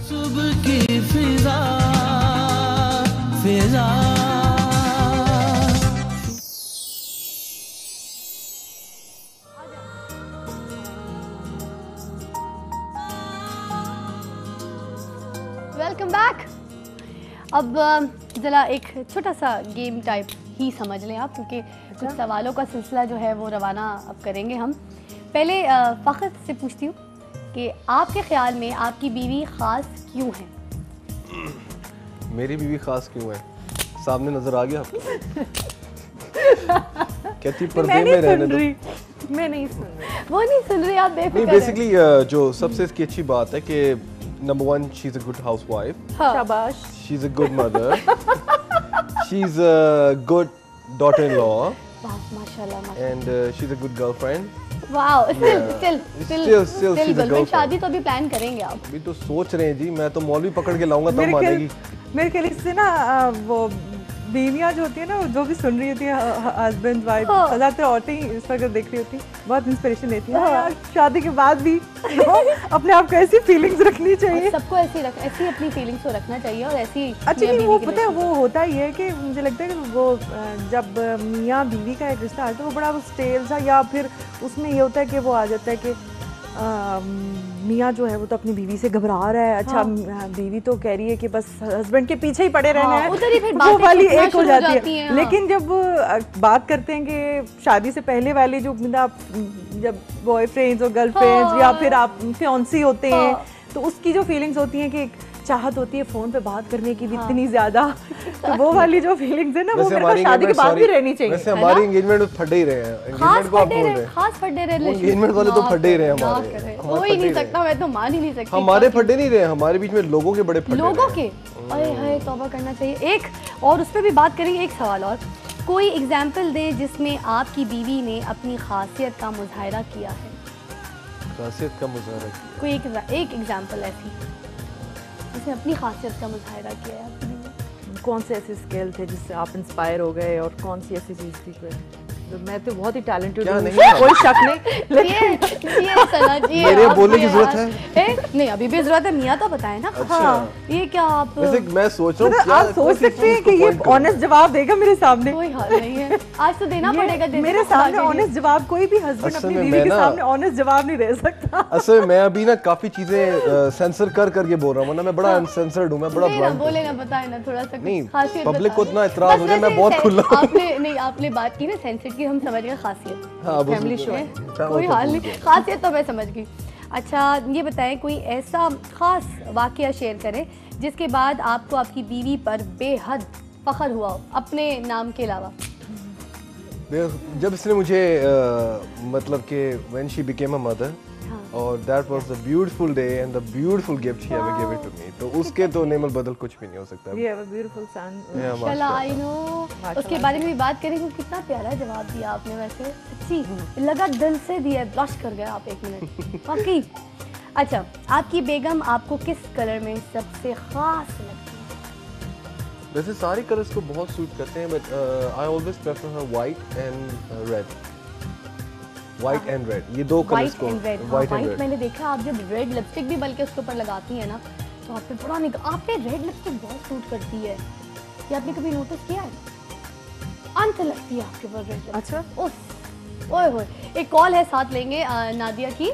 सुबह की फिजा फिजा। Welcome back. अब ज़रा एक छोटा सा गेम टाइप ही समझ लें आप, क्योंकि कुछ सवालों का सिलसिला जो है वो रवाना अब करेंगे हम। पहले फ़ख्र से पूछती हूँ कि आपके ख्याल में आपकी बीवी ख़ास क्यों है? मेरी बीवी ख़ास क्यों है? सामने नज़र आ गया आपको? कहती पर्दे में रहने दो। मैं नहीं सुन रही, वो नहीं सुन रही, आप बेफिक्र नहीं, हैं। बेसिकली जो सबसे इसकी अच्छी बात है कि number 1 she is a good housewife, शाबाश, she is a good mother, she is a good daughter in law, माशाल्लाह माशाल्लाह, and she is a good girlfriend. Wow. Still she's a girlfriend, girlfriend. शादी तो अभी प्लान करेंगे आप? अभी तो सोच रहे हैं जी, मैं तो मौलवी पकड़ के लाऊंगा तब मानेगी। मेरे ख्याल से ना वो बीवियाँ जो होती है ना, जो भी सुन रही होती है, हस्बैंड वाइफ, ज़्यादातर औरतें ही इस वक्त देख रही होती, बहुत इंस्पिरेशन लेती है यार, शादी के बाद भी अपने आप को ऐसी फीलिंग्स रखनी चाहिए। सबको ऐसी अपनी फीलिंग्स को रखना चाहिए और ऐसी। अच्छा, नहीं वो पता है वो होता ही है कि मुझे लगता है कि वो जब मियाँ बीवी का एक रिश्ता आता है तो वो बड़ा स्टेल सा, या फिर उसमें ये होता है कि वो आ जाता है कि मियाँ जो है वो तो अपनी बीवी से घबरा रहा है। अच्छा, बीवी तो कह रही है कि बस हस्बैंड के पीछे ही पड़े रहना है, उधर ही फिर वो वाली एक हो जाती है। हाँ। लेकिन जब बात करते हैं कि शादी से पहले वाली जो आप जब बॉयफ्रेंड्स और गर्लफ्रेंड्स या फिर आप फियांसी होते हैं, तो उसकी जो फीलिंग्स होती हैं कि चाहत होती है फोन पे बात करने की भी इतनी ज्यादा, तो वो वाली जो फीलिंग्स है ना, वो मेरे को शादी के बाद भी रहनी चाहिए। वैसे हमारी एंगेजमेंट में फटे ही रहे हैं, एंगेजमेंट को आप बोल रहे हैं, खास फटे रहे, एंगेजमेंट वाले तो फटे ही रहे हैं हमारे। हो ही नहीं सकता, मैं तो मान ही नहीं सकती। हमारे फटे नहीं रहे, हमारे बीच में लोगों के बड़े फटे लोगों के। अरे हाय, तौबा करना चाहिए। एक और उस पर भी बात करेंगे। एक सवाल और, कोई एग्जाम्पल दे जिसमें आपकी बीवी ने अपनी खासियत का मुजाहरा किया है। खासियत का मुजाहरा किया? कोई एक एग्जाम्पल ऐसी जिसने अपनी खासियत का मुजाहरा किया है आपकी बीवी ने? कौन से ऐसे स्किल थे जिससे आप इंस्पायर हो गए, और कौन सी ऐसी चीज़ थी कोई? तो मैं तो बहुत ही टैलेंटेड हूँ, कोई शक नहीं, लेकिन मेरे बोलने की जरूरत है? नहीं, अभी भी जरूरत है। मियाँ तो बताए ना। अच्छा, ये क्या आप वैसे मैं सोच रहा हूँ, आप सोच सकते हैं कि ये ऑनेस्ट जवाब देगा मेरे सामने? कोई हाल नहीं है, आज तो देना पड़ेगा। मेरे सामने ऑनेस्ट जवाब, कोई भी हस्बैंड अपनी बीवी के सामने ऑनेस्ट जवाब नहीं दे सकता। असल में मैं अभी ना काफी चीजें सेंसर करके बोल रहा हूँ ना, मैं बड़ा अनसेंसर्ड हूँ, मैं बड़ा ब्लंट बोले ना, बताए ना थोड़ा सा नहीं, खासियत। पब्लिक को इतना इतराज हो जाए, मैं बहुत खुला हूँ। आपने बात की ना सेंसर की, हम समझ गए खासियत। हाँ, फैमिली शो है, कोई हाल नहीं, खासियत तो मैं समझ गई। अच्छा, ये बताएं कोई ऐसा खास वाकया शेयर करें जिसके बाद आपको आपकी बीवी पर बेहद फख्र हुआ हो, अपने नाम के अलावा। जब इसने मुझे मतलब कि when she became a mother, और that was the beautiful day and the beautiful gift she ever give it to me, तो उसके तो नेमल बदल कुछ भी नहीं हो सकता। वी हैव अ ब्यूटीफुल सन। माशाल्लाह, आई नो। उसके बारे में भी बात करेंगे। कितना प्यारा जवाब दिया आपने, वैसे सच्ची लगा दिल से दिया, ब्लश कर गया आप 1 मिनट वाकई। अच्छा, आपकी बेगम आपको किस कलर में सबसे खास लगती है? वैसे सारे कलर्स को बहुत सूट करते हैं, but I always prefer her white and red. White and red, ये दो कलर्स को। व्हाइट एंड रेड मैंने देखा, आप जब रेड लिपस्टिक भी बल्कि उसके ऊपर लगाती है ना, तो आप पे बड़ा निकल, आप पे रेड लिपस्टिक बहुत सूट करती है। ये आपने कभी नोटिस किया है? अंत लगती है आपके ऊपर रेड लिपस्टिक। अच्छा, उफ, ओए होए। एक कॉल है, साथ लेंगे नादिया की,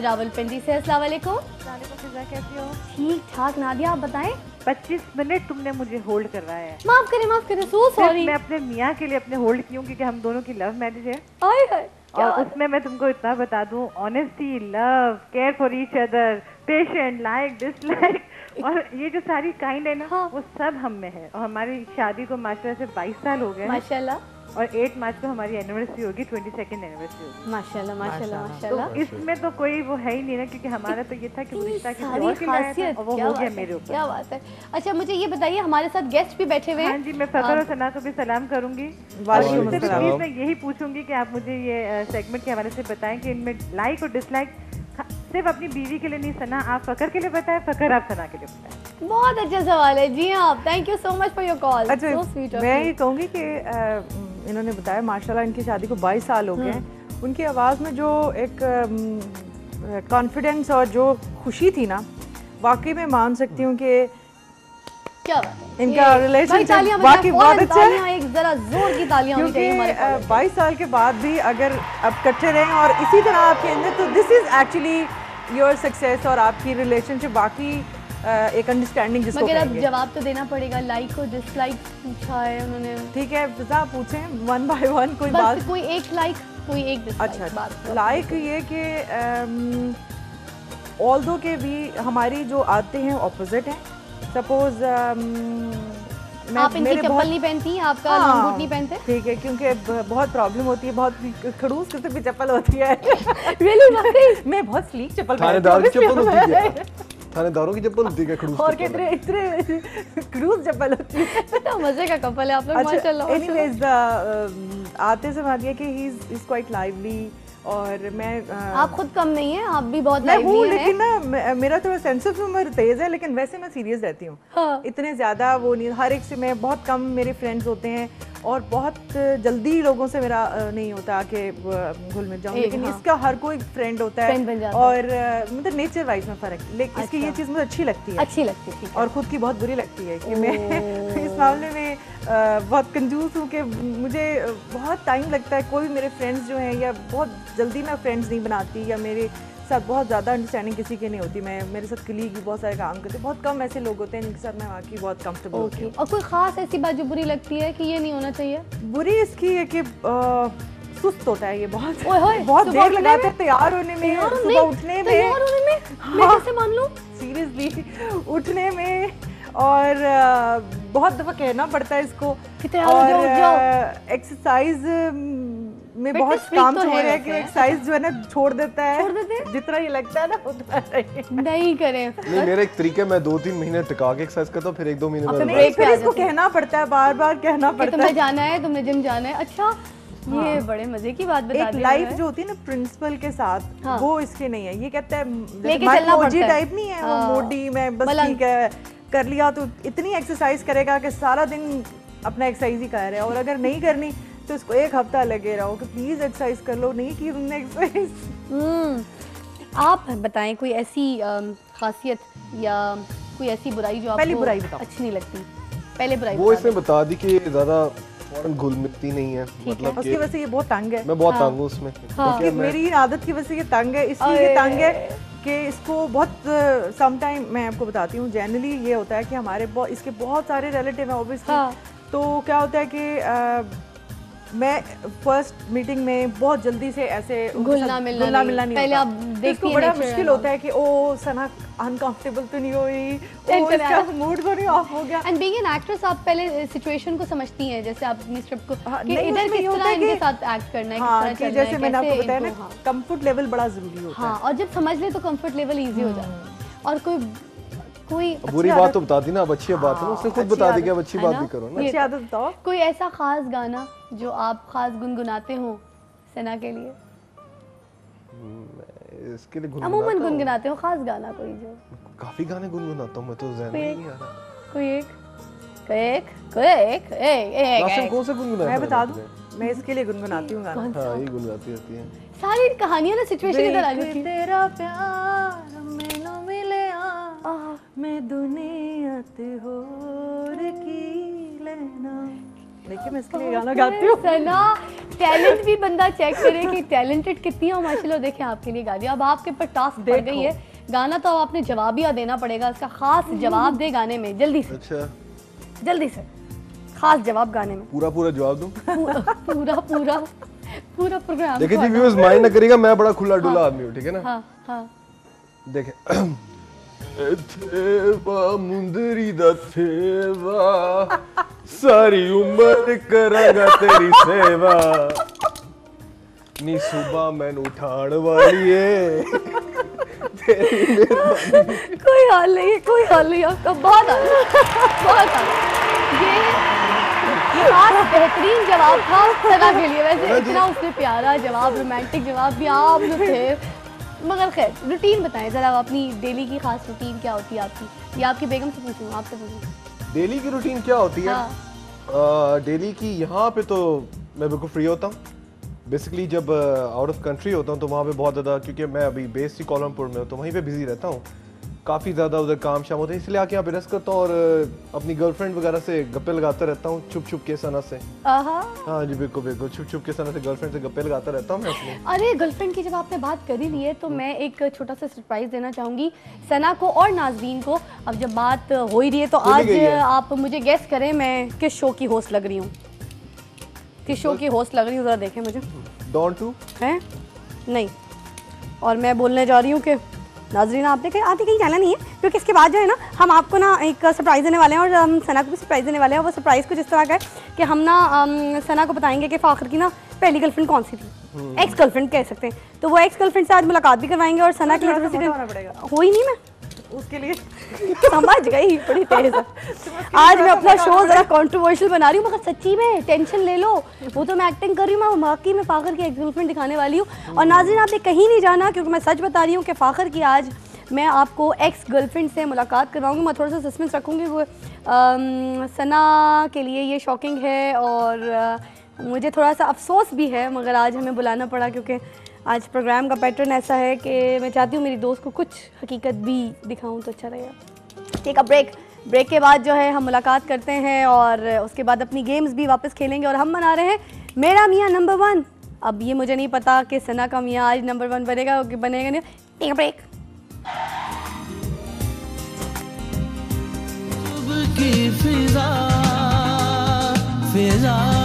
रावलपिंडी से। अस्सलाम वालेकुम। कैसी हो? ठीक ठाक नादिया, आप बताएं। 25 मिनट तुमने मुझे होल्ड करवाया है। माफ करें, सो सॉरी। मैं अपने मियाँ के लिए अपने होल्ड की हूँ, क्योंकि हम दोनों की लव मैरिज है। आए हाय, और उसमें मैं तुमको इतना बता दूं, honesty, love, care for each other, patient, like dislike, और ये जो सारी काइंड है ना, वो सब हम में है। और हमारी शादी को माशाल्लाह से 22 साल हो गए माशाल्लाह, और 8 मार्च को हमारी एनिवर्सरी होगी, 22nd एनिवर्सरी होगी। माशाल्लाह माशाल्लाह तो माशाल्लाह। इसमें तो कोई वो है ही नहीं ना, क्योंकि हमारा तो ये था कि रिश्ता किसी सारी और के लायक है, खासियत, और वो क्या हो बात गया है, मेरे ऊपर। क्या बात है। अच्छा, मुझे ये बताइए, हमारे साथ गेस्ट भी बैठे हुए हैं। हाँ जी, मैं फकर और सना को भी सलाम करूंगी। वालेकुम प्लीज अस्सलाम। मैं यही पूछूंगी कि आप मुझे ये सेगमेंट के हवाले से बताएं कि इनमें लाइक और डिसलाइक सिर्फ अपनी बीवी के लिए नहीं, सना आप फकर के लिए बताएं, फकर आप सना के लिए बताएं। बहुत अच्छा सवाल है जी। हाँ, thank you so much for your call. अच्छा, मैं ये कहूँगी कि इन्होंने बताया माशाल्लाह इनकी शादी को 22 साल हो गए हैं। उनकी आवाज़ में जो एक कॉन्फिडेंस और जो खुशी थी ना, वाकई में मान सकती हूँ कि क्या बात है, इनका ये- relationship भाई तालियां वाकई बजाएं, बहुत फौरन अच्छा है। तालियां, एक जरा जोर की तालियां होनी चाहिए हमारे क्योंकि फौरन। 22 साल के बाद भी अगर आप इकट्ठे रहें और इसी तरह आपके अंदर, तो this is actually your success और आपकी रिलेशनशिप बाकी एक अंडरस्टैंडिंग जिसको मगर अब कहेंगे। जवाब तो देना पड़ेगा, लाइक और डिसलाइक पूछा है उन्होंने। ठीक है फिजा, पूछें वन बाय वन कोई बात। बस कोई एक लाइक कोई एक डिसलाइक, अच्छा बात करो। लाइक ये कि ऑल्दो के भी हमारी जो आदतें हैं ऑपोजिट हैं। सपोज आप इनकी चप्पल नहीं पहनती, आपका हाँ, लॉन्ग बूट नहीं पहनते। ठीक है, क्योंकि बहुत प्रॉब्लम होती है, बहुत खड़ूस किस्म की चप्पल होती है। रियली वाकई मैं बहुत स्लीक चप्पल थानेदार की पहनती हूँ, चप्पल होती इसलिए है क्या? थानेदारों की चप्पल होती है क्या खड़ूस और चप्पल? कितने इतने क्रूज चप्पल होती है। कितना मजे का कपल है आप लोग, माशाल्लाह। अच्छा, एनीवेज आते से बात ये कि ही इज क्वाइट लाइवली और मैं आप खुद कम नहीं है, आप भी बहुत मैं हूँ, लाइवली लेकिन हैं। ना मेरा थोड़ा सेंस ऑफ ह्यूमर तेज है, लेकिन वैसे मैं सीरियस रहती हूँ। हाँ। इतने ज्यादा वो नहीं, हर एक से मैं बहुत कम मेरे फ्रेंड्स होते हैं और बहुत जल्दी लोगों से मेरा नहीं होता कि घुल मिल जाऊँ, लेकिन हाँ। इसका हर कोई फ्रेंड होता Friend बन है जाता और मतलब नेचर वाइज में फर्क, लेकिन इसकी ये चीज़ मुझे अच्छी लगती है अच्छी लगती थी और खुद की बहुत बुरी लगती है कि मैं इस मामले में बहुत कंजूस हूँ कि मुझे बहुत टाइम लगता है। कोई मेरे फ्रेंड्स जो हैं, या बहुत जल्दी मैं फ्रेंड्स नहीं बनाती, या मेरे साथ बहुत ज़्यादा अंडरस्टैंडिंग किसी की नहीं होती। मैं मेरे साथ कलीग भी बहुत सारे काम करते हैं, बहुत कम ऐसे लोग होते हैं जिनके साथ मैं वाकई बहुत कंफर्टेबल होती ओके। हूँ। और कोई खास ऐसी बात जो बुरी लगती है कि ये नहीं होना चाहिए? बुरी इसकी है कि सुस्त होता है ये बहुत, ओए होए, बहुत सुबह देर उठने लगाते में? हैं तैयार होने में, तैयार सुबह नहीं, उठने तैयार में, होने में मैं कैसे मान लूं? सीरियसली उठने में, और बहुत दफ़ा कहना पड़ता है इसको। कि तैयार हो जाओ, उठ जाओ। एक्सरसाइज में बहुत Fitness freak काम तो हो है रहा है कि वैसे। एक्सरसाइज जो है ना छोड़ देता है, छोड़ देते हैं? जितना ये लगता है ना उतना नहीं। नहीं करें। नहीं, मेरा एक तरीका है, मैं 2-3 महीने टिका के एक्सरसाइज करता हूँ, फिर 1-2 महीने और बाद फिर relax break पे फिर आ इसको जाते हैं। कहना पड़ता है, बार बार कहना कि पड़ता तुम्हें है। जाना है, तुमने जिम जाना है। अच्छा, ये बड़े मजे की बात बता एक दी लाइफ है। जो होती है ना प्रिंसिपल के साथ, हाँ। वो इसके नहीं है। ये कहता है लेके चलना पड़ता है। टाइप नहीं है, वो हाँ। मोडी में बस मलंग। ठीक है कर लिया तो इतनी एक्सरसाइज करेगा कि सारा दिन अपना एक्सरसाइज ही कर रहा है, और अगर नहीं करनी तो इसको एक हफ्ता लगे रहो कि प्लीज एक्सरसाइज कर लो, नहीं की तुमने एक्सरसाइज। आप बताएं कोई ऐसी खासियत या कोई ऐसी बुराई जो पहली आपको बुराई बताओ। अच्छी नहीं लगती? पहले बुराई वो बता इसने दें। बता दी कि ये ज्यादा फौरन घुल मिलती नहीं है, मतलब उसकी कि वजह से ये बहुत तंग है। मैं बहुत तंग हूँ उसमें। हाँ। ठीक है, मैं मेरी आदत की वजह से ये तंग है, इसलिए ये तंग है कि इसको बहुत सम टाइम, मैं आपको बताती हूँ, जनरली ये होता है कि हमारे इसके बहुत सारे रिलेटिव हैं ऑब्वियसली। हाँ। तो क्या होता है कि मैं फर्स्ट मीटिंग में बहुत जल्दी से ऐसे उनके घुलना साथ मिलना मिलना नहीं। नहीं पहले होता। आप तो देखती इसको हैं बड़ा nature मुश्किल है। होता है कि ओ सना अनकंफर्टेबल तो नहीं हुई, ओ Tension इसका है। मूड तो नहीं ऑफ हो गया। एंड बीइंग एन एक्ट्रेस, आप पहले सिचुएशन को समझती हैं, जैसे आप अपनी स्क्रिप्ट को हाँ, कि नहीं, इधर उसमें किस ये होता तरह है इनके कि- साथ एक्ट करना है, किस हाँ, तरह कि चलना है, जैसे मैंने आपको कैसे बताया ना, इनको- हाँ। कंफर्ट लेवल बड़ा जरूरी होता है। हाँ, और जब समझ ले तो कंफर्ट लेवल इजी हो जाता है। और कोई अब बुरी बात तो बता दी ना, अब अच्छी बात है ना, उसने खुद अच्छी बता दी आदत कि अब अच्छी है बात ना? भी करो ना। ये अच्छी आदत बताओ। कोई ऐसा खास गाना जो आप खास गुनगुनाते हो सना के लिए? इसके लिए अमूमन गुनगुनाता हूँ। गुनगुनाते हो खास गाना कोई जो? काफी गाने गुनगुनाता हूँ मैं, तो ज़हन में ही नहीं आ रहा। कोई एक लास्ट टाइम कौन सा गुनगुनाया मैं था बता मैंने? दूं, मैं इसके लिए गुनगुनाती हूँ गाना। हाँ, ये गुनगुनाती रहती है। सारी कहानियां ना सिचुएशन इधर आ देख जाती है। तेरा प्यार मैनू मिले मैं दुनिया ते होर की लेना। देखिए मैं इसके लिए गाना गाती हूँ। सना, टैलेंट भी बंदा चेक करे कि टैलेंटेड कितनी हो। माशाल्लाह, देखें आपके लिए गा दिया। अब आपके ऊपर टास्क पड़ गई है, गाना तो अब आपने जवाबिया देना पड़ेगा। इसका खास जवाब दे गाने में, जल्दी से अच्छा, जल्दी से खास जवाब गाने में। पूरा पूरा जवाब दूं? पूरा प्रोग्राम। देखिए जी, व्यूअर्स माइंड ना करिएगा, मैं बड़ा खुला डुला आदमी हूँ, ठीक है ना। हाँ हाँ। देखे थेवा मुंदरी दा थेवा, सारी उम्र करांगा तेरी सेवा, नी सुबह मैनू उठाण वाली है तेरी मेहरबानी। कोई हाल नहीं है, कोई हाल नहीं है आपका। बहुत आला, बहुत आला। ये खास बेहतरीन जवाब था सना के लिए। वैसे इतना उसने प्यारा जवाब, रोमांटिक जवाब भी आप जो थे। मगर खैर, रूटीन बताएं जरा, अपनी डेली की खास रूटीन क्या होती है आपकी? या आपकी बेगम से पूछूं, आपसे पूछूं? डेली की रूटीन क्या होती है? हाँ। डेली की यहाँ पे तो मैं बिल्कुल फ्री होता हूँ। बेसिकली जब आउट ऑफ कंट्री होता हूँ तो वहाँ पे बहुत ज़्यादा, क्योंकि मैं अभी बेस्ड ही कोलमपुर में हूँ तो वहीं पे बिजी रहता हूँ। काफ़ी ज़्यादा उधर काम शाम होते हैं, इसलिए आके यहाँ पे रेस्ट करता हूँ और अपनी गर्लफ्रेंड वगैरह से गप्पे लगाता रहता हूँ छुप छुप के सना से। हाँ जी बिल्कुल बिल्कुल, छुप छुप के सना से गर्लफ्रेंड से गप्पे लगाता रहता हूँ मैं अपने। अरे गर्लफ्रेंड की जब आपने बात कर ही ली है तो मैं एक छोटा सा सरप्राइज देना चाहूँगी सना को और नाज़रीन को। अब जब बात हो ही रही है तो आज आप मुझे गेस करें मैं किस शो की होस्ट लग रही हूँ, किस शो की होस्ट लग रही हूँ, ज़रा देखें मुझे। डॉन टू है नहीं, और मैं बोलने जा रही हूँ कि नाज़रीन आपने कहीं जाना नहीं है, क्योंकि इसके बाद जो है ना हम आपको ना एक सरप्राइज़ देने वाले हैं और हम सना को भी सरप्राइज़ देने वाले हैं। वो सरप्राइज़ कुछ इस तरह का है कि हम ना सना को बताएंगे कि फ़ाखर की ना पहली गर्लफ्रेंड कौन सी थी, एक्स गर्लफ्रेंड कह सकते हैं। तो वो एक्स गर्लफ्रेंड से आज मुलाकात भी करवाएंगे और सना की हो ही नहीं, मैं उसके लिए समझ गई बड़ी तेज है। आज मैं अपना शो जरा कंट्रोवर्शियल बना रही हूँ, मगर सच्ची में टेंशन ले लो, वो तो मैं एक्टिंग कर रही हूँ, मैं वाकई में फ़ाखर की एक्स गर्लफ्रेंड दिखाने वाली हूँ। और नाज़रीन आपने कहीं नहीं जाना, क्योंकि मैं सच बता रही हूँ कि फ़ाखर की आज मैं आपको एक्स गर्लफ्रेंड से मुलाकात करवाऊँगी। मैं थोड़ा सा सस्पेंस रखूँगी, वो सना के लिए ये शॉकिंग है और मुझे थोड़ा सा अफसोस भी है, मगर आज हमें बुलाना पड़ा क्योंकि आज प्रोग्राम का पैटर्न ऐसा है कि मैं चाहती हूँ मेरी दोस्त को कुछ हकीकत भी दिखाऊँ तो अच्छा रहेगा। टेक अ ब्रेक, ब्रेक के बाद जो है हम मुलाकात करते हैं और उसके बाद अपनी गेम्स भी वापस खेलेंगे और हम बना रहे हैं मेरा मियाँ नंबर 1। अब ये मुझे नहीं पता कि सना का मियाँ आज नंबर 1 बनेगा कि बनेगा नहीं। Take a break. की फिजा फिजा